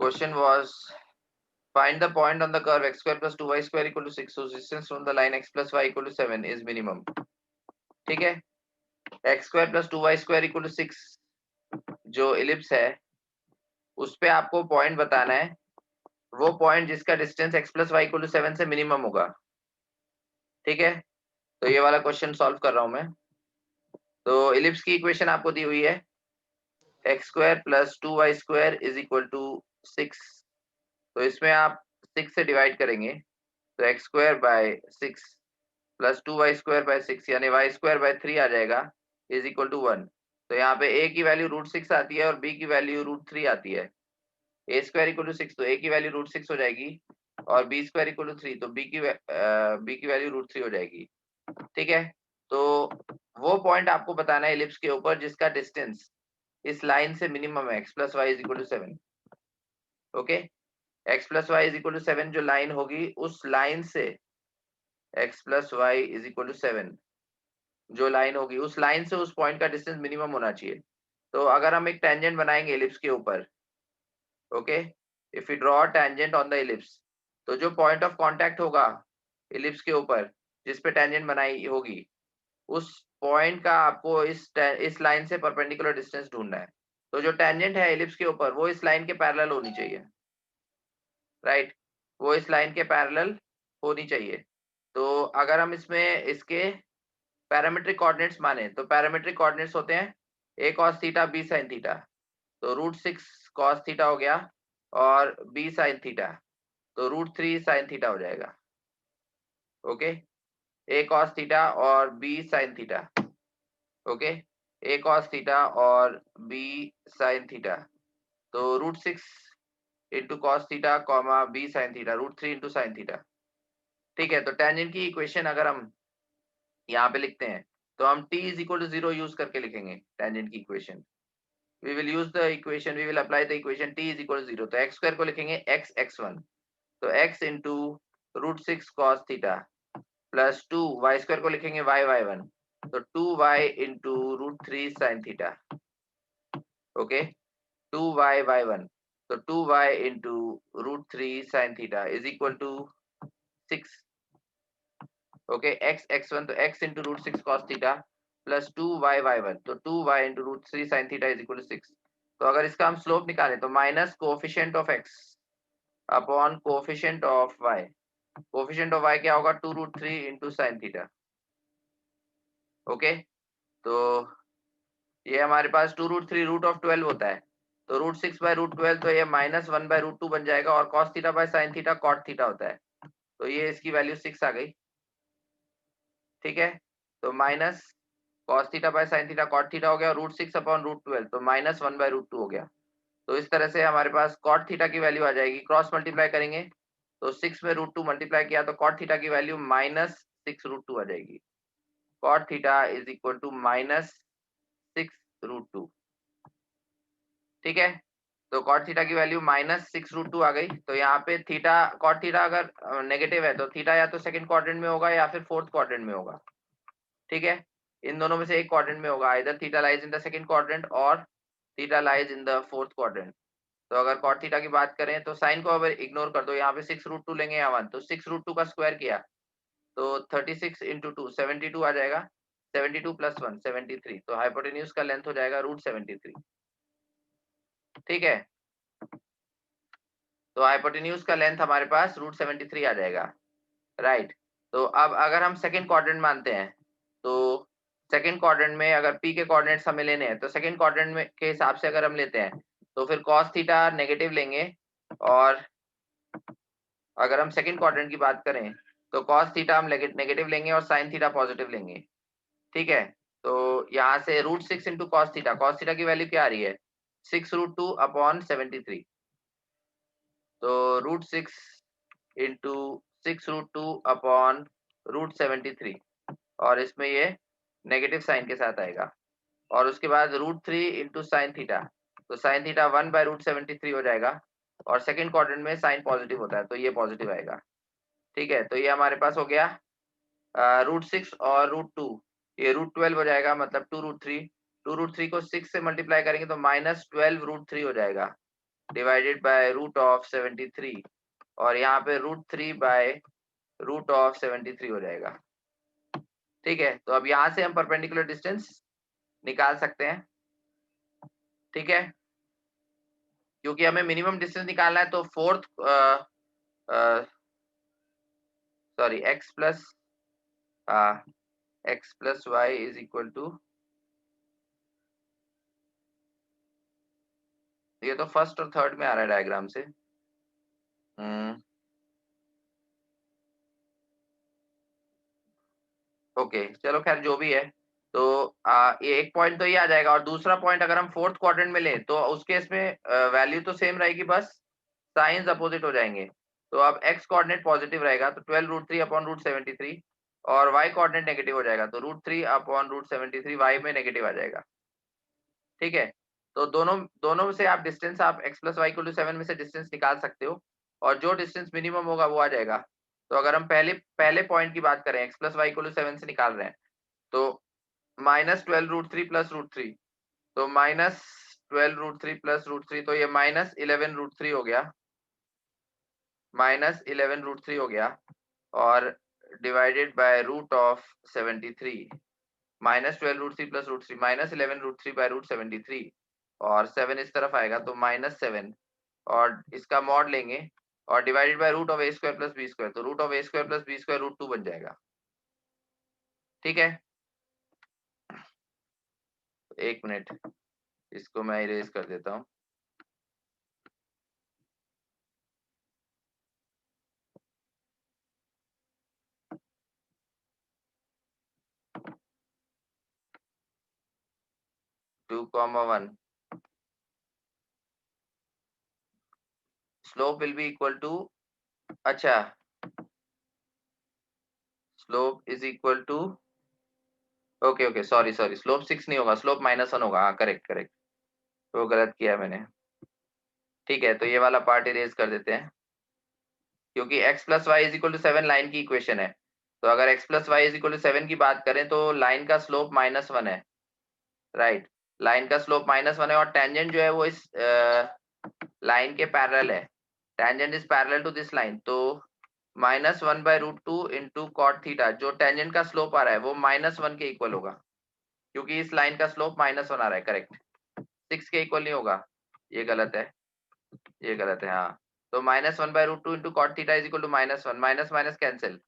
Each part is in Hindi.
Question was find the point on the curve x square plus 2y square equal to 6 whose distance from the line x plus y equal to 7 is minimum. ठीक है, x square plus 2y square equal to 6 जो इलिप्स है उस पे आपको पॉइंट बताना है, वो पॉइंट जिसका distance x plus y equal to 7 से मिनिमम होगा. ठीक है, तो ये वाला क्वेश्चन सॉल्व कर रहा हूं मैं. तो इलिप्स की इक्वेशन आपको दी हुई है x square plus 2y square is equal to 6. तो इसमें आप 6 से डिवाइड करेंगे तो x square by 6 plus 2y square by 6 यानी y स्क्वायर बाय 3 आ जाएगा इज इक्वल टू 1. तो यहाँ पे a की वैल्यू √6 आती है और b की वैल्यू √3 आती है. a स्क्वायर इक्वल टू 6 तो a की वैल्यू √6 हो जाएगी और b स्क्वायर इक्वल टू 3 तो b की वैल्यू √3 हो जाएगी. ठीक है, तो वो पॉइंट आपको बताना है इलिप्स के ऊपर जिसका डिस्टेंस इस लाइन से मिनिमम है x plus y is equal to 7. Okay, x plus y is equal to 7 जो लाइन होगी उस लाइन से x plus y is equal to 7 जो लाइन होगी उस लाइन से उस पॉइंट का डिस्टेंस मिनिमम होना चाहिए. तो अगर हम एक टेंजेंट बनाएंगे इलिप्स के ऊपर, okay, if you draw tangent on the ellipse, तो जो पॉइंट ऑफ कांटेक्ट होगा इलिप्स के ऊपर जिस पे टेंजेंट बनाई होगी उस पॉइंट का आपको इस लाइन से परपेंडिकुलर डिस्टेंस ढूंढना है. तो जो टेंजेंट है इलिप्स के ऊपर वो इस लाइन के पैरेलल होनी चाहिए, राइट, वो इस लाइन के पैरेलल होनी चाहिए. तो अगर हम इसमें इसके पैरामीट्रिक कोऑर्डिनेट्स माने तो पैरामीट्रिक कोऑर्डिनेट्स होते हैं a cos theta b sin theta. तो √6 cos थीटा हो गया और b sin थीटा तो √3 sin थीटा हो जाएगा. ओके, a cos थीटा और b sin theta. Okay, a cos theta और b sin थीटा तो √6 into cos theta comma b sin theta √3 into sine theta. ठीक है, तो टेंजेंट की इक्वेशन अगर हम यहाँ पे लिखते हैं तो हम t is equal to 0 use करके लिखेंगे टेंजेंट की equation. we will use the equation, we will apply the equation t is equal to 0. तो x स्क्वायर को लिखेंगे x x1 तो x into √6 cos theta plus 2 y square को लिखेंगे y y1 तो 2y into √3 sin theta. Okay, 2y y1 तो 2y into √3 sin theta is equal to 6. Okay, x x1 तो x into √6 cos theta plus 2y y1 तो 2y into √3 sin theta is equal to 6. तो अगर इसका हम स्लोप निकालें तो minus coefficient of x upon coefficient of y. Coefficient of y क्या होगा 2√3 इंटू साइन थीटा. ओके, तो ये हमारे पास 2√3 √12 होता है तो √6 बाय √12 तो ये -1 बाय √2 बन जाएगा और cos theta by sin theta cot theta होता है तो ये इसकी वैल्यू 6 आ गई. ठीक है, तो minus cos theta by sin theta cot theta हो गया √6 अपॉन √12 तो -1 बाय √2 हो गया. तो इस तरह से हमारे पास cot थीटा की वैल्यू आ जाएगी. क्रॉस मल्टीप्लाई करेंगे तो 6 में √2 मल्टीप्लाई किया तो cot थीटा की वैल्यू -6 √2 आ जाएगी. cot theta is equal to -6 √2. ठीक है, तो cot थीटा की वैल्यू -6 √2 आ गई. तो यहाँ पे थीटा cot थीटा अगर नेगेटिव है तो थीटा या तो सेकंड क्वाड्रेंट में होगा या फिर फोर्थ क्वाड्रेंट में होगा. ठीक है, इन दोनों में से एक क्वाड्रेंट में होगा. इधर theta lies in the second quadrant और theta lies in the fourth quadrant. तो अगर cot थीटा की बात करें तो साइन को अगर इग्नोर कर दो, यहाँ पे 6 √2 लेंगे यहाँ 1 तो 6 √2 का स्क्वायर किया तो 36 इंटू 2 72 आ जाएगा. 72 प्लस 1 73 तो हाइपोटेन्यूज का लेंथ हो जाएगा √73. ठीक है, तो हाइपोटेन्यूज का लेंथ हमारे पास √73 आ जाएगा, राइट. तो अब अगर हम सेकंड क्वाड्रेंट मानते हैं तो सेकंड क्वाड्रेंट में अगर p के कोऑर्डिनेट्स हमें लेने हैं तो सेकंड क्वाड्रेंट में के हिसाब से अगर हम लेते हैं तो फिर cos थीटा नेगेटिव लेंगे और अगर हम सेकंड क्वाड्रेंट की बात करें तो cos थीटा हम नेगेटिव लेंगे और sin थीटा पॉजिटिव लेंगे. ठीक है, तो यहाँ से √6 इंटू cos थीटा की वैल्यू क्या आ रही है 6 √2 अपॉन 73 तो √6 इंटू 6 √2 अपॉन √73 और इसमें ये नेगेटिव साइन के साथ आएगा और उसके बाद √3 इंटू साइन थीटा तो साइन थीटा 1 बाय √73 हो जाएगा और सेकंड क्वाड्रेंट में साइन पॉजिटिव होता है तो ये पॉजिटिव आएगा. ठीक है, तो ये हमारे पास हो गया √6 और √2 ये √12 हो जाएगा मतलब 2 √3 को 6 से मल्टीप्लाई करेंगे तो -12 √3 हो जाएगा डिवाइडेड बाय रूट ऑफ 73 और यहाँ पे √3/√73 हो जाएगा। ठीक है, तो अब यहाँ से हम परपेंडिकुलर डिस्टेंस निकाल सकते हैं। ठीक है, क्योंकि हमें मिनिमम डिस्टेंस निकालना है तो fourth sorry x plus y is equal to, ये तो फर्स्ट और थर्ड में आ रहा है डायग्राम से। ओके चलो खैर जो भी है, तो ये एक पॉइंट तो ये आ जाएगा और दूसरा पॉइंट अगर हम फोर्थ क्वाड्रेंट में लें तो उस केस में वैल्यू तो सेम रहेगी, बस साइंस अपोजिट हो जाएंगे। तो अब x कोऑर्डिनेट पॉजिटिव रहेगा तो 12√3/√73 और y कोऑर्डिनेट नेगेटिव हो जाएगा तो √3/√73 y में नेगेटिव आ जाएगा। ठीक है, तो दोनों दोनों से आप डिस्टेंस, आप x plus y equal to 7 में से डिस्टेंस निकाल सकते हो और जो डिस्टेंस मिनिमम होगा वो आ जाएगा। तो अगर हम पहले पॉइंट की बात करें, x plus y equal to 7 से निकाल रहे हैं तो -12√3 प्लस √3, तो -12√3 प्लस √3, तो ये -11√3 हो गया, -11√3 हो गया और divided by root of 73, -12√3 plus √3 -11√3/√73 और 7 इस तरफ आएगा तो -7 और इसका मॉड लेंगे और divided by root of a² plus b², तो root of a² plus b² √2 बन जाएगा। ठीक है, एक मिनट, इसको मैं इरेज कर देता हूँ। Two comma one, slope will be equal to, अच्छा slope is equal to, okay okay sorry sorry, slope 6 नहीं होगा, स्लोप -1 होगा। हाँ करेक्ट करेक्ट, वो गलत किया मैंने। ठीक है, तो ये वाला पार्ट इरेज कर देते हैं क्योंकि x plus y is equal to 7 line की इक्वेशन है। तो अगर x plus y is equal to 7 की बात करें तो लाइन का स्लोप -1 है, राइट। लाइन का स्लोप -1 है और टेंजेंट जो है वो इस लाइन के पैरेलल है, tangent is parallel to this line, तो -1/√2 इंटू कॉट थीटा, जो टेंजेंट का स्लोप आ रहा है वो -1 के इक्वल होगा क्योंकि इस लाइन का स्लोप -1 आ रहा है, करेक्ट। 6 के इक्वल नहीं होगा, ये गलत है, ये गलत है, हाँ। तो -1/√2 into cot theta is equal to -1, minus minus cancel,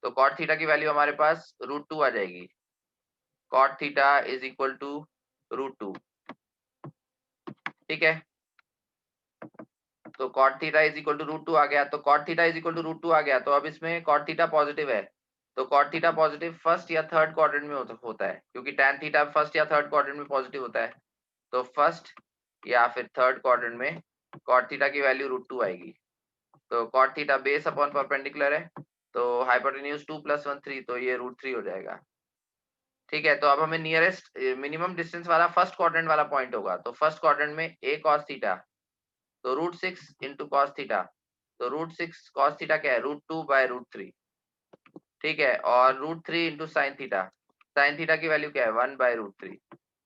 तो कॉट थीटा की वैल्यू हमारे पास √2 आ जाएगी। Cot theta is equal to √2। ठीक है, तो cot theta is equal to √2 आ गया, तो cot theta is equal to √2 आ गया, तो अब इसमें कॉट थीटा पॉजिटिव है, तो कॉट थीटा पॉजिटिव फर्स्ट या थर्ड क्वाड्रेंट में होता है क्योंकि टैन थीटा फर्स्ट या थर्ड क्वाड्रेंट में पॉजिटिव होता है, तो फर्स्ट या फिर थर्ड क्वाड्रेंट में कॉट थीटा की वैल्यू √2 आएगी। तो cot theta base upon perpendicular है, तो हाइपोटेन्यूज 2 + 1 3, तो ये √3 हो जाएगा। ठीक है, तो अब हमें नियरेस्ट मिनिमम डिस्टेंस वाला फर्स्ट क्वाड्रेंट वाला पॉइंट होगा, तो फर्स्ट क्वाड्रेंट में a cos थीटा, तो √6 इंटू कॉस थीटा, तो √6 cos थीटा क्या है, √2/√3। ठीक है, और √3 into sine theta, sine theta की वैल्यू क्या है, 1/√3,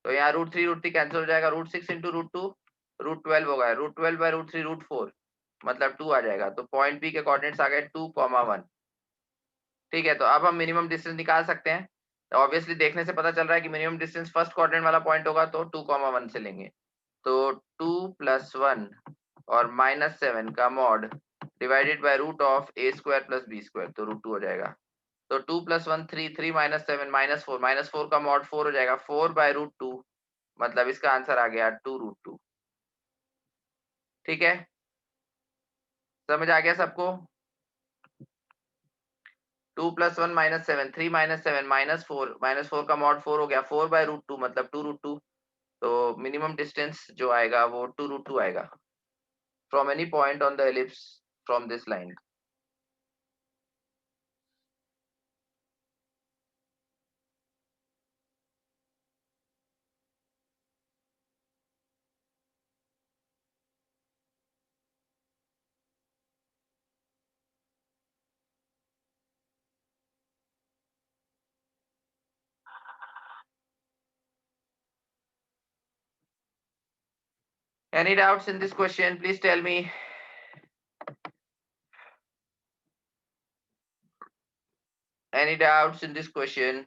तो यहाँ √3 कैंसिल हो जाएगा, √6 इंटू √2 √12 होगा, √12/√3 √4, मतलब 2 आ जाएगा, तो पॉइंट बी के कोऑर्डिनेट्स आ गए 2,1। ठीक है, तो अब हम मिनिमम डिस्टेंस निकाल सकते हैं, तो ऑब्वियसली देखने से पता चल रहा है कि मिनिमम डिस्टेंस फर्स्ट क्वाड्रेंट वाला पॉइंट होगा तो 2,1 से लेंगे, तो 2 + 1 और -7 का mod divided by root of a² plus b², तो √2 हो जाएगा, तो 2 + 1 3, 3 - 7 -4, -4 का मॉड 4 हो जाएगा, 4/√2, मतलब इसका आंसर आ गया 2√2। ठीक है, समझ आ गया सबको। 2 + 1 -7, 3 - 7 -4, -4 का मॉड 4 हो गया, 4/√2 मतलब 2√2, तो मिनिमम डिस्टेंस जो आएगा वो 2√2 आएगा from any point on the ellipse from this line. Any doubts in this question? Please tell me. Any doubts in this question?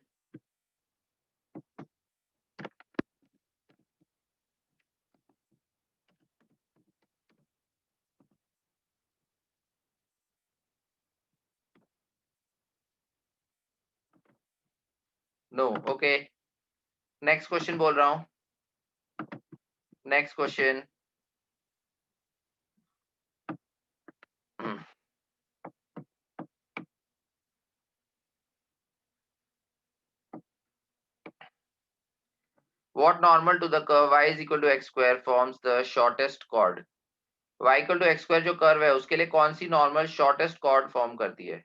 No. Okay. Next question बोल रहा हूँ. Next question. What normal to the curve y is equal to x square forms the shortest chord? y equal to x square जो कर्व है उसके लिए कौन सी नॉर्मल शॉर्टेस्ट कॉर्ड फॉर्म करती है?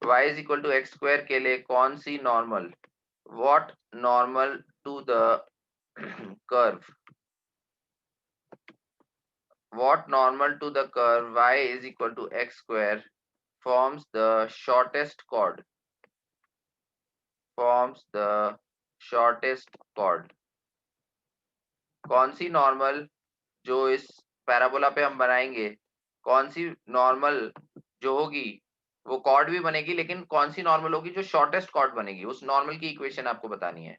y is equal to x square के लिए कौन सी normal? What normal to the curve? What normal to the curve y is equal to x square forms the shortest chord? Forms the shortest chord. कौन सी नॉर्मल जो इस पैराबोला पे हम बनाएंगे, कौन सी नॉर्मल जो होगी वो कॉर्ड भी बनेगी, लेकिन कौन सी नॉर्मल होगी जो शॉर्टेस्ट कॉर्ड बनेगी, उस नॉर्मल की इक्वेशन आपको बतानी है.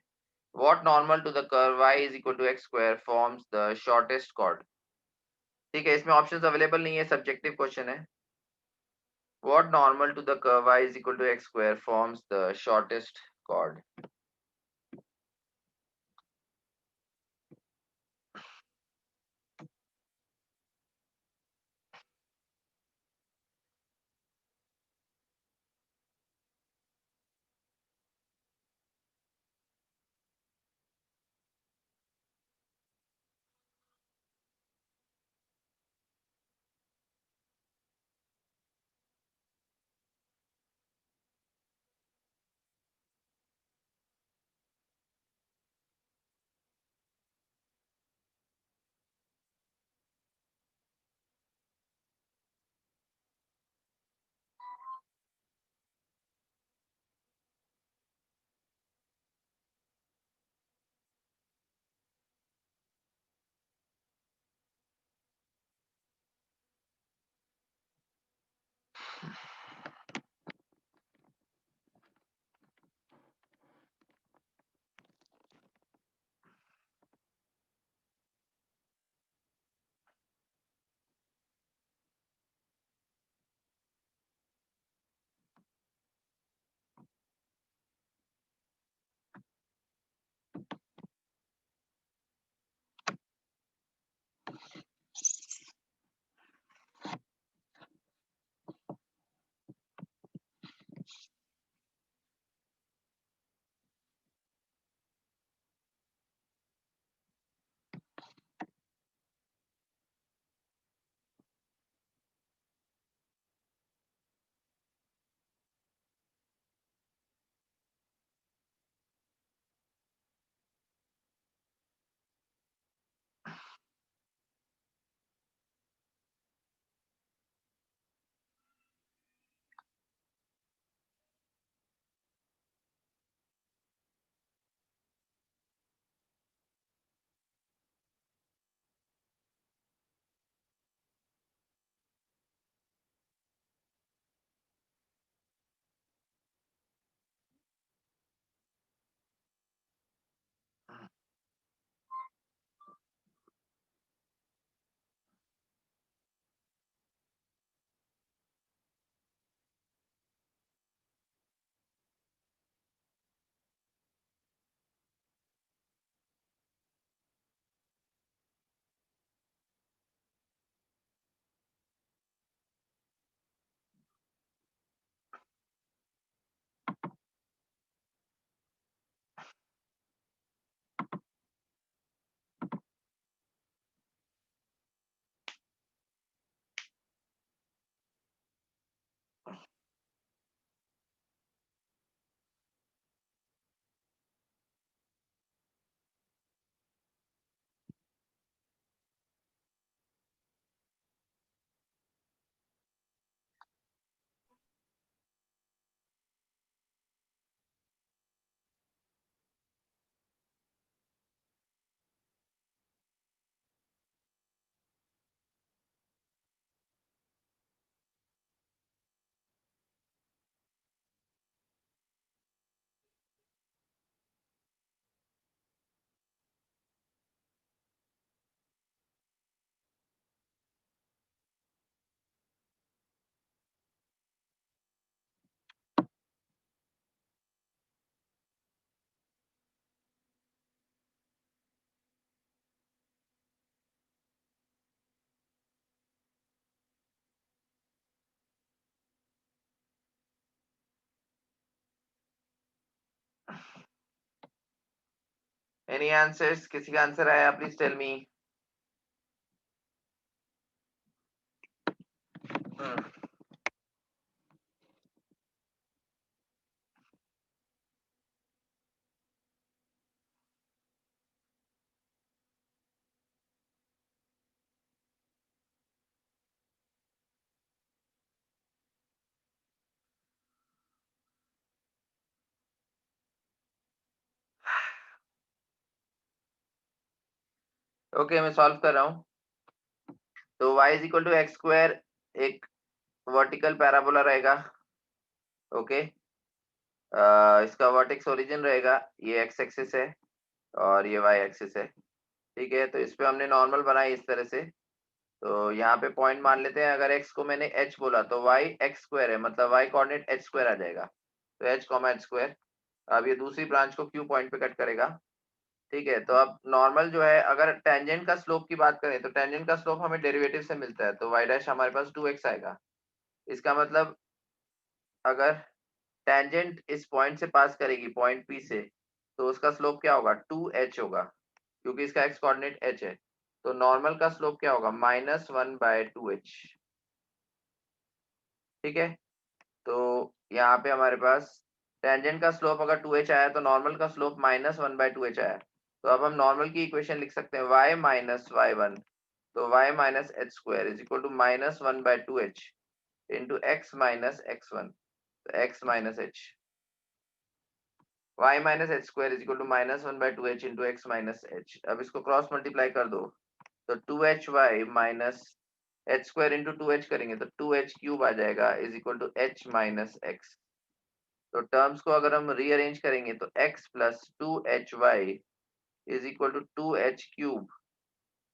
What normal to the curve y is equal to x square forms the shortest chord. ठीक है, इसमें ऑप्शंस अवेलेबल नहीं है, सब्जेक्टिव क्वेश्चन है. What normal to the curve y is equal to x square forms the shortest chord. Any answers? किसी का आंसर आया? Please tell me. ओके, मैं सॉल्व कर रहा हूँ। तो y is equal to x square एक वर्टिकल पैराबोला रहेगा। ओके, इसका वर्टेक्स ओरिजिन रहेगा, ये एक्स एक्सिस है और ये वाई एक्सिस है। ठीक है, तो इस पे हमने नॉर्मल बनाई इस तरह से। तो यहाँ पे पॉइंट मान लेते हैं, अगर x को मैंने h बोला तो y एक्स स्क्वायर है, मतलब y कोऑर्डिनेट h स्क्वायर आ जाएगा। तो h कॉमा h स्क्वायर। अब ये दूसरी ब्रांच को q पॉइंट पे कट करेगा। ठीक है, तो अब नॉर्मल जो है, अगर टेंजेंट का स्लोप की बात करें तो टेंजेंट का स्लोप हमें डेरिवेटिव से मिलता है, तो y डैश हमारे पास 2x आएगा। इसका मतलब अगर टेंजेंट इस पॉइंट से पास करेगी, पॉइंट P से, तो उसका स्लोप क्या होगा? 2h होगा, क्योंकि इसका x कोऑर्डिनेट h है। तो नॉर्मल का स्लोप क्या होगा? -1/2h। ठीक है, तो यहाँ पे हमारे पास टेंजेंट का स्लोप अगर 2h आया तो नॉर्मल का स्लोप -1/2h आया। तो अब हम नॉर्मल की इक्वेशन लिख सकते हैं, y माइनस y1, तो y minus h square is equal to -1/2h into x minus x1, तो x minus h। y minus h square is equal to -1/2h into x minus h। अब इसको क्रॉस मल्टीप्लाई कर दो, तो 2hy minus h square into 2h करेंगे तो 2h क्यूब आ जाएगा is equal to h minus x। तो टर्म्स को अगर हम रीअरेंज करेंगे तो x plus 2hy is equal to 2h cube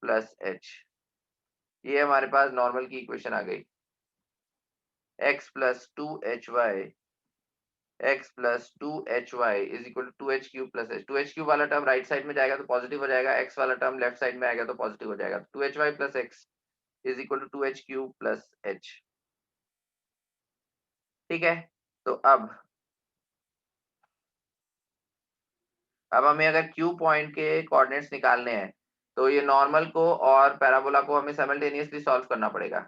plus h। ये हमारे पास नॉर्मल की इक्वेशन आ गई। x plus 2hy x plus 2hy is equal to 2h cube plus h। 2h cube वाला टर्म राइट साइड में जाएगा तो पॉजिटिव हो जाएगा, x वाला टर्म लेफ्ट साइड में आएगा तो पॉजिटिव हो जाएगा। 2hy plus x is equal to 2h cube plus h। ठीक है, तो अब हमें अगर Q पॉइंट के कोऑर्डिनेट्स निकालने हैं तो ये नॉर्मल को और पैराबोला को हमें साइमल्टेनियसली सॉल्व करना पड़ेगा।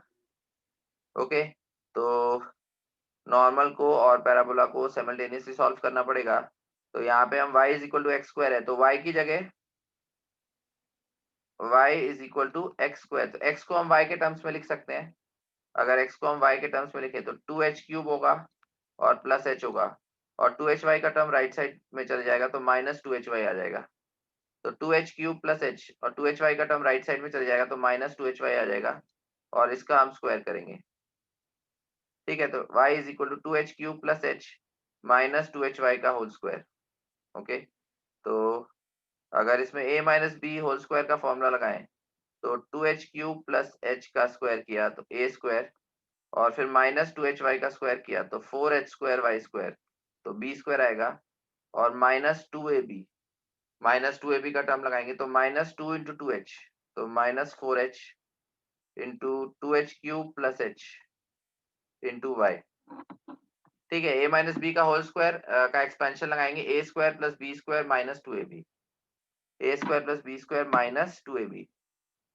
ओके, तो नॉर्मल को और पैराबोला को साइमल्टेनियसली सॉल्व करना पड़ेगा। तो यहाँ पे हम y is equal to x square है, तो y की जगह y is equal to x square, तो x को हम y के टर्म्स में लिख सकते हैं। अगर x को हम y के टर्म्स में लिखे तो 2h क्यूब होगा और प्लस h होगा, और 2hy का टर्म राइट साइड में चले जाएगा तो -2hy आ जाएगा। तो 2h क्यूब प्लस h और 2hy का टर्म राइट साइड में चले जाएगा तो -2hy आ जाएगा, और इसका हम स्क्वायर करेंगे। ठीक है, तो y is equal to 2h cube plus h minus 2hy का होल स्क्वायर। ओके, तो अगर इसमें a minus b whole square का फॉर्मूला लगाएं तो 2h क्यूब प्लस h का स्क्वायर किया तो a स्क्वायर, और फिर -2hy का स्क्वायर किया तो 4h स्क्वायर y स्क्वायर, तो b स्क्वायर आएगा, और -2ab का टर्म लगाएंगे तो -2 इंटू 2h, तो -4h into 2h cube plus h into y। ठीक है, a माइनस बी का होल स्क्वायर का एक्सपेंशन लगाएंगे, a square plus b square minus 2ab, a square plus b square minus 2ab।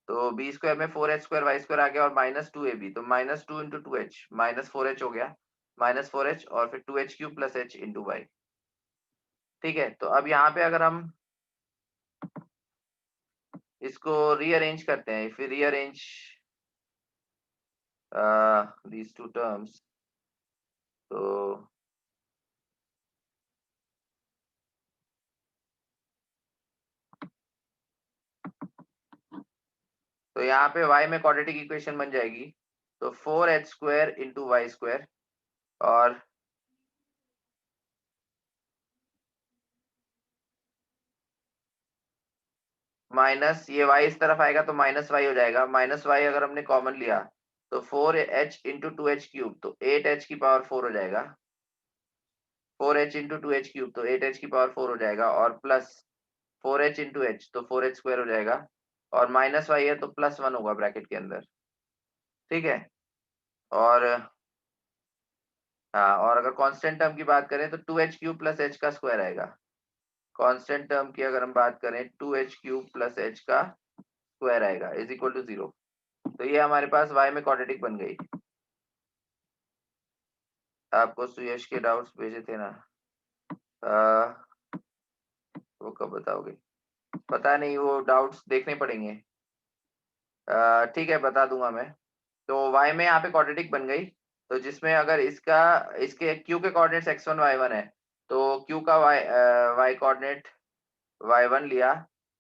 तो बी स्क्वायर में 4h स्क्वायर वाई स्क्वायर आ गया और -2ab, तो -2 इंटू 2h -4h हो गया, -4h और फिर 2h cube plus h into y. ठीक है, तो अब यहाँ पे अगर हम इसको रीअरेंज करते हैं, फिर रीअरेंज these two terms, तो यहाँ पे y में क्वाड्रेटिक इक्वेशन बन जाएगी, तो 4h square into y square, और माइनस ये y इस तरफ आएगा तो माइनस y हो जाएगा, माइनस y अगर हमने कॉमन लिया तो 4h इंटू 2h क्यूब, तो 8h की पावर 4 हो जाएगा, 4h इंटू 2h क्यूब, तो 8h की पावर 4 हो जाएगा, और प्लस 4h इंटू h, तो 4h स्क्वायर हो जाएगा, और माइनस y है तो +1 होगा ब्रैकेट के अंदर। ठीक है, और हाँ, और अगर कांस्टेंट टर्म की बात करें तो 2h क्यूब प्लस h का स्क्वायर आएगा, कांस्टेंट टर्म की अगर हम बात करें 2h³ प्लस h का स्क्वायर आएगा इज इक्वल टू 0। तो ये हमारे पास y में क्वाड्रेटिक बन गई। आपको सुयश के डाउट्स भेजे थे ना, वो कब बताओगे? पता नहीं, वो डाउट्स देखने पड़ेंगे। ठीक है, बता दूंगा मैं। तो y में यहाँ पे क्वाड्रेटिक बन गई, तो जिसमें अगर इसके q के कोऑर्डिनेट्स x1 y1 है, तो q का y कोऑर्डिनेट y1 लिया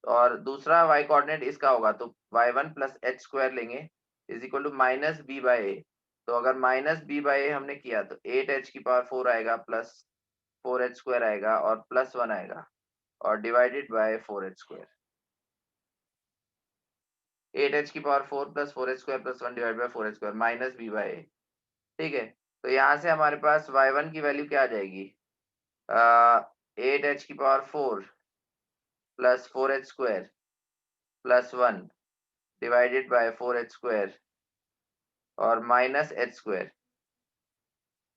और दूसरा y कोऑर्डिनेट इसका होगा, तो y1 प्लस h स्क्वायर लेंगे is equal to minus B by A. तो अगर माइनस बी बाई ए हमने किया तो 8h की पावर 4 आएगा प्लस 4h स्क्वायर आएगा और प्लस 1 आएगा और divided bye 4h square. 8h की power 4 plus 4h square plus 1 divide by 4h square minus B by A. ठीक है, तो यहाँ से हमारे पास y1 की वैल्यू क्या आ जाएगी? 8h की power 4 plus 4h square plus 1 divided by 4h square और माइनस h स्क्वायर।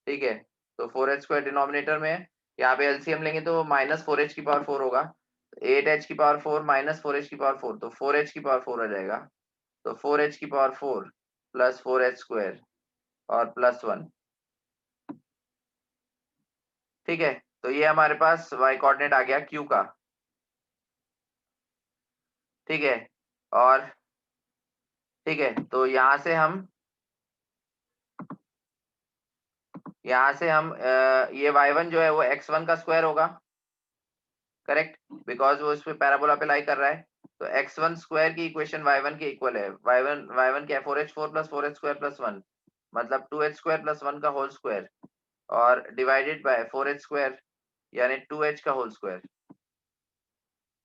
ठीक है, तो 4h स्क्वायर डिनोमिनेटर में है, यहाँ पे एलसीएम लेंगे तो माइनस 4h की पावर 4 होगा, 8h की पावर 4 माइनस 4h की पावर 4, तो 4h की पावर 4 आ जाएगा। तो 4h की पावर 4 प्लस 4h स्क्वायर और प्लस 1। ठीक है, तो ये हमारे पास y कोऑर्डिनेट आ गया q का। ठीक है, और ठीक है, तो यहाँ से हम ये y1 जो है वो x1 का स्क्वायर होगा, करेक्ट, बिकॉज वो इस पे पैराबोला पे लाई कर रहा है। तो x1 स्क्वायर की इक्वेशन y1 के इक्वल है। y1 क्या है? 4h4 plus 4h square plus 1, मतलब 2h स्क्वायर प्लस 1 का होल स्क्वायर और डिवाइडेड बाय 4h स्क्वायर यानी 2h का होल स्क्वायर।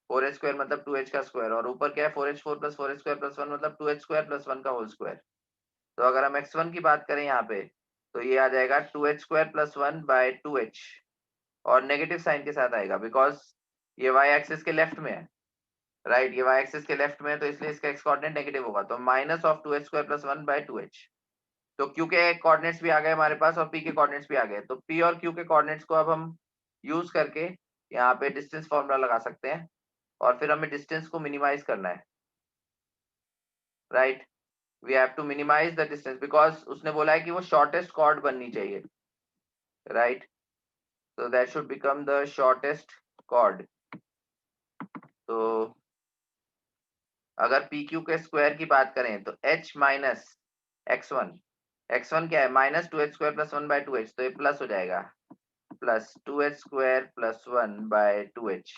4h स्क्वायर मतलब 2h का स्क्वायर और ऊपर क्या है? 4h4 plus 4h square plus 1 मतलब 2h स्क्वायर प्लस 1 का होल स्क्वायर। तो अगर हम x1 की बात करें यहाँ पे, तो ये आ जाएगा 2h square plus 1 by 2h और नेगेटिव साइन के साथ आएगा बिकॉज ये y एक्सिस के लेफ्ट में है, राइट, ये y एक्सिस के लेफ्ट में है, तो इसलिए इसका x कोऑर्डिनेट नेगेटिव होगा, तो minus of 2h square plus 1 by 2h। तो q के कोऑर्डिनेट्स भी आ गए हमारे पास और p के कोऑर्डिनेट्स भी आ गए, तो p और q के कोऑर्डिनेट्स को अब हम यूज करके यहाँ पे डिस्टेंस फॉर्मूला लगा सकते हैं और फिर हमें डिस्टेंस को मिनिमाइज करना है, right. We have to minimize the distance because उसने बोला है कि वो शॉर्टेस्ट कॉर्ड बननी चाहिए, right, so that should become the shortest chord। तो अगर PQ के स्क्वायर की बात करें तो h माइनस x1 क्या है? Minus 2h square plus 1 by 2h, तो ये प्लस हो जाएगा plus 2h square plus 1 by 2h।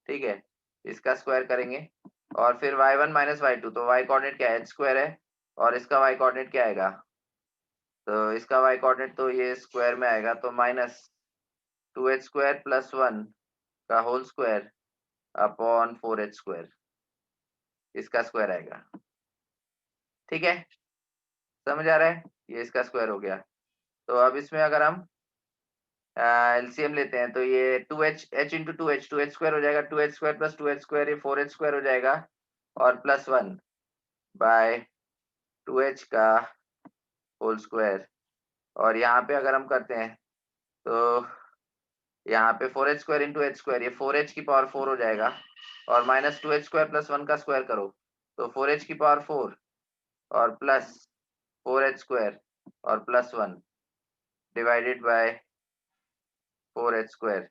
ठीक है, इसका स्क्वायर करेंगे और फिर y1 माइनस y2, तो y कोऑर्डिनेट क्या है? h स्क्वायर है और इसका y कोऑर्डिनेट क्या आएगा? तो इसका y कोऑर्डिनेट तो ये स्क्वायर में आएगा, तो माइनस 2h स्क्वायर प्लस 1 का whole square upon 4h square, इसका स्क्वायर आएगा। ठीक है, समझ आ रहा है? ये इसका स्क्वायर हो गया। तो अब इसमें अगर हम एलसीएम लेते हैं तो ये 2h h into 2h square हो जाएगा, 2h square plus 2h square ये 4h स्क्वायर हो जाएगा और प्लस 1 बाय 2h का होल स्क्वायर। और यहाँ पे अगर हम करते हैं तो यहाँ पे 4h square into h square, ये 4h की पावर 4 हो जाएगा और माइनस 2h स्क्वायर प्लस 1 का स्क्वायर करो तो 4h की पावर 4 और प्लस 4h स्क्वायर और plus 1 divided by 4h square,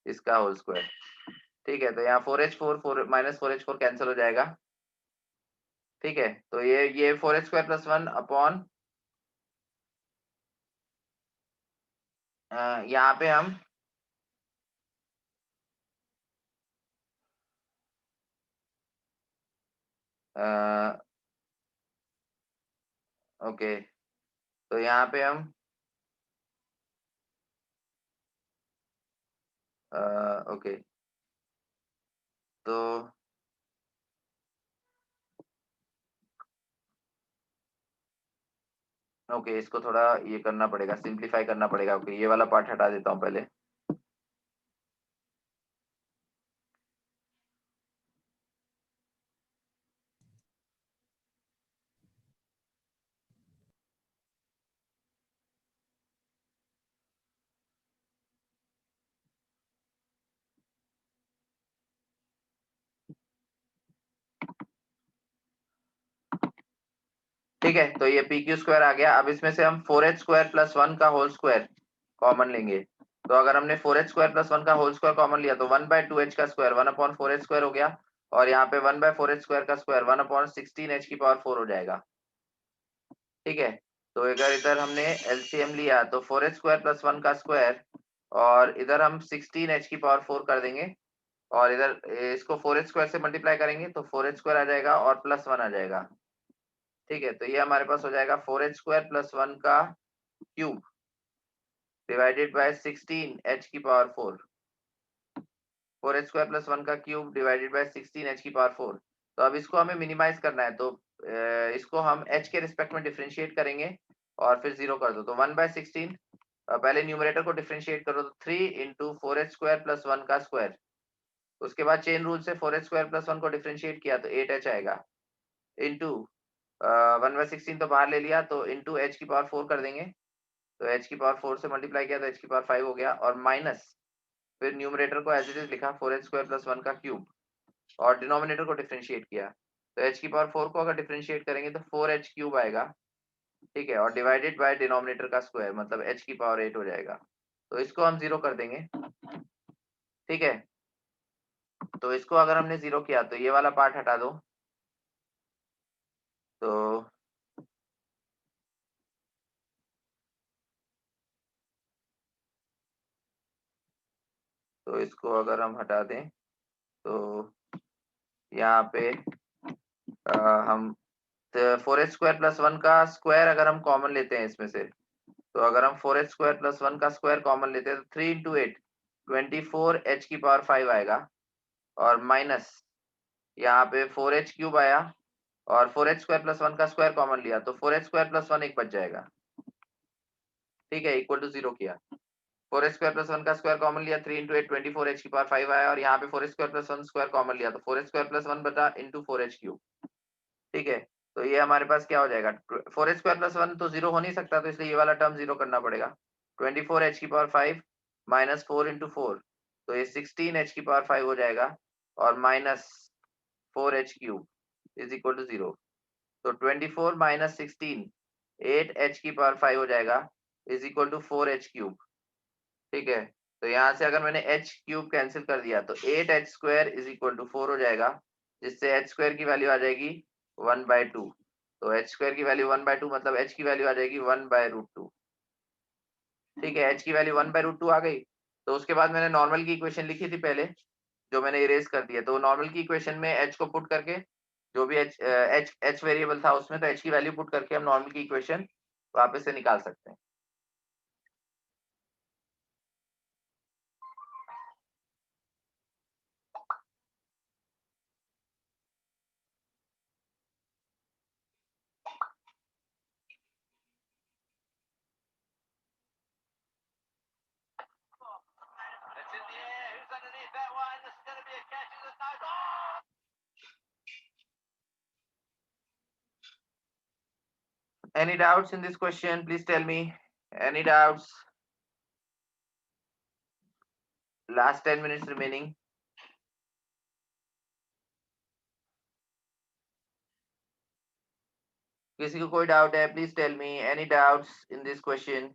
इसका होल स्क्वायर। ठीक है, तो यहाँ 4h4 माइनस 4h4 कैंसिल हो जाएगा। ठीक है, तो ये 4h स्क्वायर प्लस 1 अपॉन यहाँ पे हम ओके, तो यहाँ पे हम ओके, तो ओके, इसको थोड़ा ये करना पड़ेगा, सिंप्लीफाई करना पड़ेगा। ओके, ये वाला पार्ट हटा देता हूँ पहले। ठीक है, तो ये पी क्यू स्क्वायर आ गया। अब इसमें से हम 4h स्क्वायर प्लस 1 का होल स्क्वायर कॉमन लेंगे। तो अगर हमने 4h स्क्वायर प्लस 1 का होल स्क्वायर कॉमन लिया तो 1/2h का स्क्वायर 1/4h स्क्वायर हो गया, और यहाँ पे 1/4h स्क्वायर का स्क्वायर 1/16h की पावर 4 हो जाएगा। ठीक है, तो अगर इधर हमने एलसीएम लिया तो 4h स्क्वायर प्लस 1 का स्क्वायर, और इधर हम 16h की पावर 4 कर देंगे, और इधर इसको 4h स्क्वायर से मल्टीप्लाई करेंगे तो 4h स्क्वायर आ जाएगा और प्लस 1 आ जाएगा। ठीक है, तो ये हमारे पास हो जाएगा 4h स्क्वायर प्लस 1 का क्यूब डिवाइडेड बाय 16h की पावर 4। 4h स्क्वायर प्लस 1 का क्यूब डिवाइडेड बाय 16h की पावर 4। तो अब इसको हमें मिनिमाइज करना है, तो इसको हम h के रिस्पेक्ट में डिफरेंशिएट करेंगे और फिर 0 कर दो, तो 1/16। पहले न्यूमरेटर को डिफरेंशिएट करो तो 3 इंटू 4h स्क्वायर प्लस 1 का स्क्वायर। उसके बाद चेन रूल से 4h स्क्वायर प्लस 1 को डिफरेंशिएट किया तो 8h आएगा, इंटू 1/16 तो बाहर ले लिया, तो इंटू h की पावर 4 कर देंगे, तो h की पावर 4 से मल्टीप्लाई किया तो h की पावर 5 हो गया, और माइनस फिर न्यूमरेटर को एज इट इज लिखा 4h स्क्वायर प्लस 1 का क्यूब, और डिनोमिनेटर को डिफरेंशिएट किया, तो h की पावर 4 को अगर डिफरेंशिएट करेंगे तो 4h क्यूब आएगा। ठीक है, और डिवाइडेड बाय डिनोमिनेटर का स्क्वायर मतलब h की पावर 8 हो जाएगा, तो इसको हम 0 कर देंगे। ठीक है, तो इसको अगर हमने 0 किया तो ये वाला पार्ट हटा दो, तो इसको अगर हम हटा दें तो यहाँ पे हम 4h स्क्वायर प्लस 1 का स्क्वायर अगर हम कॉमन लेते हैं इसमें से, तो अगर हम 4h स्क्वायर प्लस 1 का स्क्वायर कॉमन लेते हैं तो 3 इंटू 8 24h की पावर 5 आएगा, और माइनस यहाँ पे 4h क्यूब आया, और 4h स्क्वायर प्लस 1 का स्क्वायर कॉमन लिया तो 4h स्क्वायर प्लस 1 एक बच जाएगा। ठीक है, इक्वल टू 0 किया, 4h स्क्वायर प्लस 1 का स्क्वायर कॉमन लिया, 3 इंटू 8 24h की पावर 5 आया, और यहाँ पे 4h square plus 1 square common लिया तो 4h स्क्वायर प्लस 1 बटा इंटू 4h क्यूब। ठीक है, तो ये हमारे पास क्या हो जाएगा, 4h स्क्वायर प्लस 1 तो 0 हो नहीं सकता, तो इसलिए ये वाला टर्म 0 करना पड़ेगा। 24h की पावर 5 माइनस 4 इंटू 4, तो ये 16h की पावर 5 हो जाएगा, और minus 4h cube is equal to 0। तो 24 माइनस 16 8h की पावर 5 हो जाएगा, is equal to 4h cube. ठीक है, तो यहाँ से अगर मैंने h क्यूब कैंसिल कर दिया तो 8h square is equal to 4 हो जाएगा, जिससे h स्क्वायर की वैल्यू आ जाएगी 1/2। तो h स्क्वायर की वैल्यू 1/2 मतलब h की वैल्यू आ जाएगी 1/√2। ठीक है, h की वैल्यू 1/√2 आ गई, तो उसके बाद मैंने नॉर्मल की इक्वेशन लिखी थी पहले, जो मैंने इरेज कर दिया, तो नॉर्मल की इक्वेशन में h को पुट करके, जो भी h वेरिएबल था उसमें, तो h की वैल्यू पुट करके हम नॉर्मल की इक्वेशन वापस से निकाल सकते हैं। Any doubts in this question? Please tell me. Any doubts? Last 10 minutes remaining. किसी को कोई डाउट है? Please tell me. Any doubts in this question?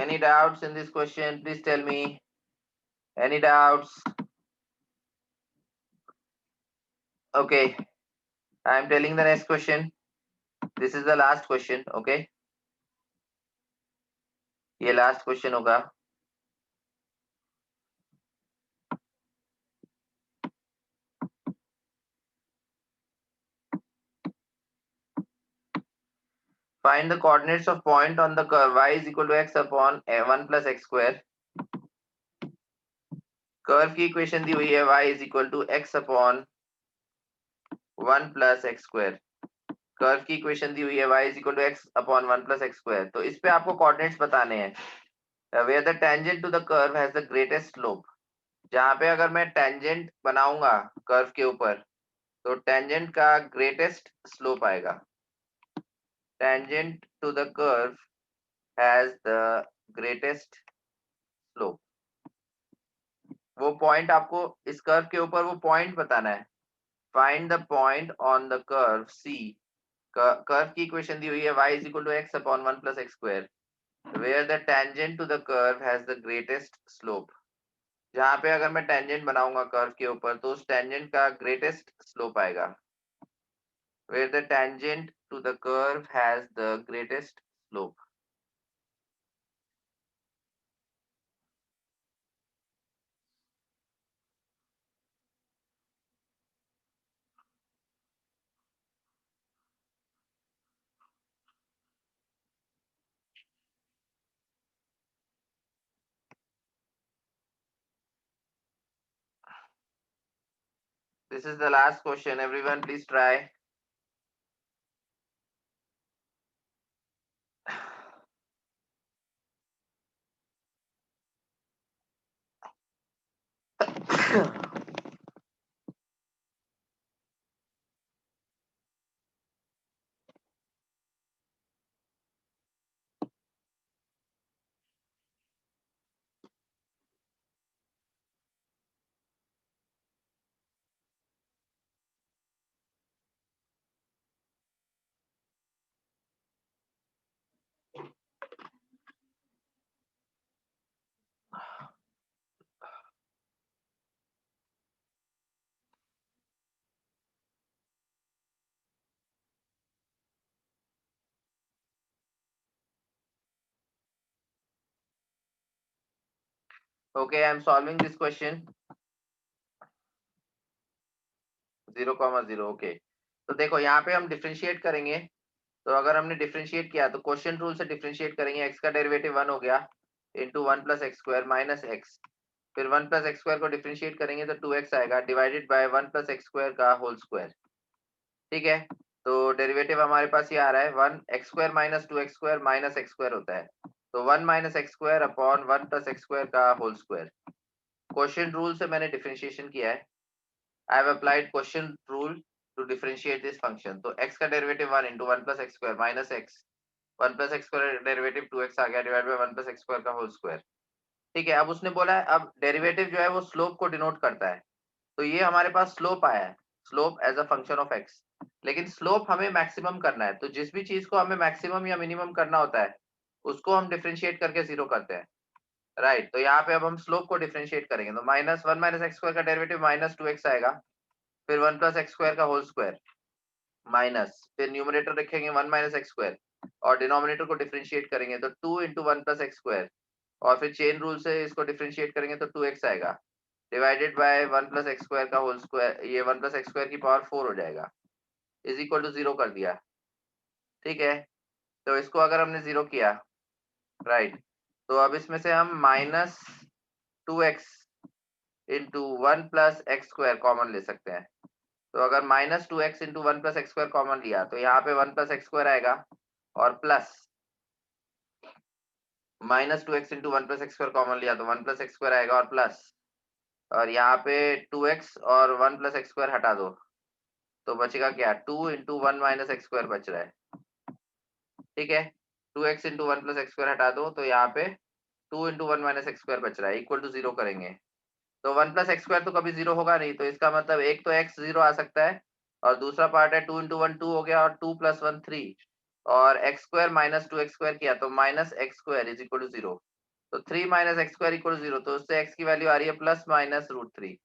Any doubts in this question? Please tell me. Any doubts? Okay, I am telling the next question. This is the last question. Okay, ये last question होगा. Find the coordinates of point on the curve y is equal to x upon 1 plus x square. Curve की इक्वेशन दी हुई है y is equal to x upon 1 plus x square. Curve की इक्वेशन दी हुई है y is equal to x upon 1 plus x square. तो इस पे आपको कोऑर्डिनेट्स बताने हैं. Where the tangent to the curve has the greatest slope. जहां पे अगर मैं टेंजेंट बनाऊंगा कर्व के ऊपर तो टेंजेंट का ग्रेटेस्ट स्लोप आएगा. Tangent to the curve has the greatest slope. वो पॉइंट आपको इस कर्व के ऊपर वो पॉइंट बताना है. Find the point on the curve C. Curve की इक्वेशन दी हुई है y is equal to x upon 1 plus x square where the tangent to the curve has the greatest slope. जहां पे अगर मैं टेंजेंट बनाऊंगा कर्व के ऊपर तो उस टेंजेंट का ग्रेटेस्ट स्लोप आएगा. where the tangent to the curve has the greatest slope. This is the last question. Everyone, please try. Okay, I am solving this question. 0,0. Okay, तो देखो यहाँ पे हम डिफरेंशिएट करेंगे. तो अगर हमने डिफरेंशिएट किया तो क्वेश्चन रूल से डिफरेंशिएट करेंगे. x का डेरिवेटिव 1 हो गया into 1 plus x square minus x. फिर 1 प्लस एक्स स्क्वायर को डिफरेंशिएट करेंगे तो 2x आएगा divided by 1 plus x square का होल स्क्वायर. ठीक है, तो डेरिवेटिव हमारे पास ये आ रहा है 1 x square minus 2 x square minus x square होता है. तो 1 minus x square upon 1 plus x square का होल स्क्वायर. क्वेश्चन रूल से मैंने डिफरेंशिएशन किया है. I have applied question rule to differentiate this function. तो x का derivative 1 into 1 plus x square minus x. 1 plus x square derivative 2x आ गया divide by 1 plus x square का होल स्क्वायर. ठीक है, अब उसने बोला है अब डेरिवेटिव जो है वो स्लोप को डिनोट करता है. तो ये हमारे पास स्लोप आया है, slope as a function of x. लेकिन स्लोप हमें मैक्सिमम करना है. तो जिस भी चीज को हमें मैक्सिमम या मिनिमम करना होता है उसको हम डिफरेंशिएट करके जीरो करते हैं. राइट, तो यहाँ पे अब हम स्लोप को डिफरेंशिएट करेंगे. तो माइनस 1 माइनस एक्स स्क्वायर का डेरिवेटिव माइनस 2x आएगा. फिर 1 प्लस एक्स स्क्वायर का होल स्क्वायर माइनस, फिर न्यूमरेटर रखेंगे 1 माइनस एक्स स्क्वायर और डिनोमिनेटर को डिफरेंशिएट करेंगे तो 2 इंटू 1 प्लस एक्स स्क्वायर और फिर चेन रूल से इसको डिफरेंशिएट करेंगे तो 2x आएगा divided by 1 plus x square का होल स्क्वायर. ये 1 प्लस एक्स स्क्वायर की पावर 4 हो जाएगा इज इक्वल टू 0 कर दिया. ठीक है, तो इसको अगर हमने 0 किया राइट, तो अब इसमें से हम minus 2x into 1 plus x square common ले सकते हैं. तो अगर minus 2x into 1 plus x square common लिया तो यहाँ पे 1 प्लस एक्स स्क्वायर आएगा और plus minus 2x into 1 plus x square common लिया तो 1 प्लस एक्स स्क्वायर आएगा और प्लस, और यहाँ पे 2x और 1 प्लस एक्स स्क्वायर हटा दो तो बचेगा क्या 2 इंटू 1 माइनस एक्स स्क्वायर बच रहा है. ठीक है, 2x into 1 plus x square हटा दो तो यहाँ पे 2 इंटू 1 माइनस एक्स स्क्वायर बच रहा है इक्वल टू 0 करेंगे. तो 1 प्लस एक्स स्क्वायर तो कभी 0 होगा नहीं, तो इसका मतलब एक तो x 0 आ सकता है और दूसरा पार्ट है 2 इंटू 1 2 हो गया और 2 प्लस 1 3 और x square minus 2 x square किया तो minus x square is equal to 0. तो 3 माइनस एक्स स्क्वायर इक्वल 0, तो उससे x की वैल्यू आ रही है प्लस माइनस √3।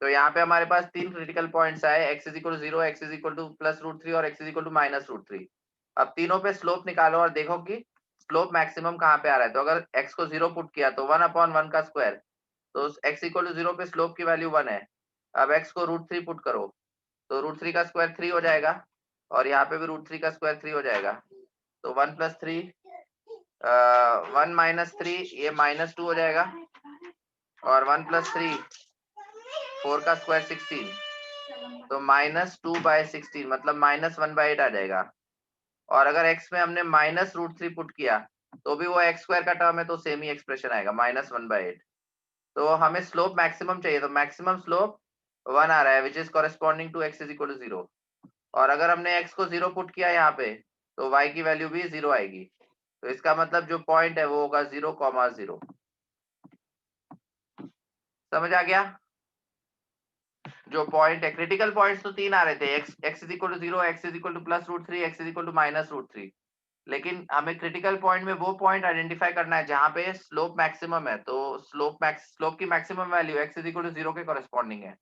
तो यहाँ पे हमारे पास 3 क्रिटिकल पॉइंट्स आए, x is equal to 0, x is equal to plus √3 और x is equal to minus √3। अब तीनों पे स्लोप निकालो और देखो कि स्लोप मैक्सिमम कहाँ पे आ रहा है। तो अगर x को 0 पुट किया तो 1/1 का स्क्वायर, तो x इक्वल टू 0 पे स्लोप की वैल्यू 1 है। अब x को √3 पुट करो तो √3 का स्क्वायर 3 हो जाएगा और यहाँ पे भी √3 का स्क्वायर 3 हो जाएगा। तो 1 + 3 1 - 3 ये -2 हो जाएगा और 1 + 3 4 का स्क्वायर 16, तो -2/16 मतलब -1/8 आ जाएगा। और अगर x में हमने -√3 पुट किया तो भी वो x स्क्वायर का टर्म है, तो सेम ही एक्सप्रेशन आएगा -1/8। तो हमें स्लोप मैक्सिमम चाहिए, तो मैक्सिमम स्लोप 1 आ रहा है which is corresponding to x is equal to 0। और अगर हमने x को 0 पुट किया यहाँ पे तो y की वैल्यू भी 0 आएगी। तो इसका मतलब जो पॉइंट है वो होगा 0,0। समझ आ गया? जो पॉइंट है, क्रिटिकल पॉइंट्स तो 3 आ रहे थे, x is equal to 0, x is equal to plus √3, x is equal to minus √3। लेकिन हमें क्रिटिकल पॉइंट में वो पॉइंट आइडेंटिफाई करना है जहां पे स्लोप मैक्सिमम है। तो स्लोप की maximum value x is equal to 0 के कॉरेस्पॉन्डिंग है।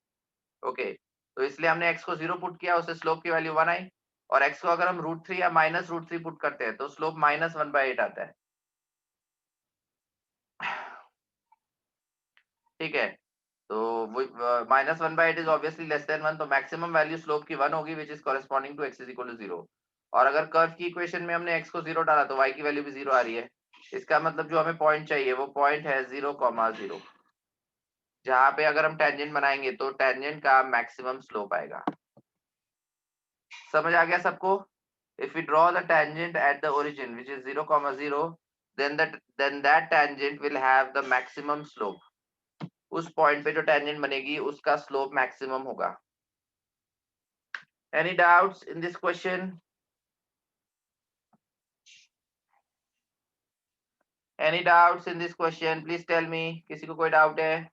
ओके, तो इसलिए हमने x को 0 पुट किया, उससे स्लोप की वैल्यू 1 आई। और x को अगर हम √3 या माइनस √3 पुट करते हैं तो स्लोप -1/8 आता है। ठीक है, तो -1/8 इज ऑब्वियसली लेस देन 1, तो मैक्सिमम वैल्यू स्लोप की 1 होगी which is corresponding to x is equal to 0। और अगर कर्व की इक्वेशन में हमने x को 0 डाला तो y की वैल्यू भी 0 आ रही है। इसका मतलब जो हमें पॉइंट चाहिए वो पॉइंट है 0,0, जहां पे अगर हम टेंजेंट बनाएंगे तो टेंजेंट का मैक्सिमम स्लोप आएगा। समझ आ गया सबको? If we draw the tangent at the origin which is 0,0, then that tangent will have the maximum slope. उस पॉइंट पे जो टेंजेंट बनेगी उसका स्लोप मैक्सिमम होगा। Any doubts in this question? Any doubts in this question? Please tell me. किसी को कोई डाउट है?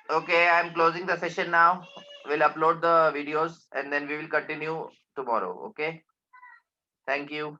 Okay, I am closing the session now. We'll upload the videos and then we will continue tomorrow. Okay. Thank you.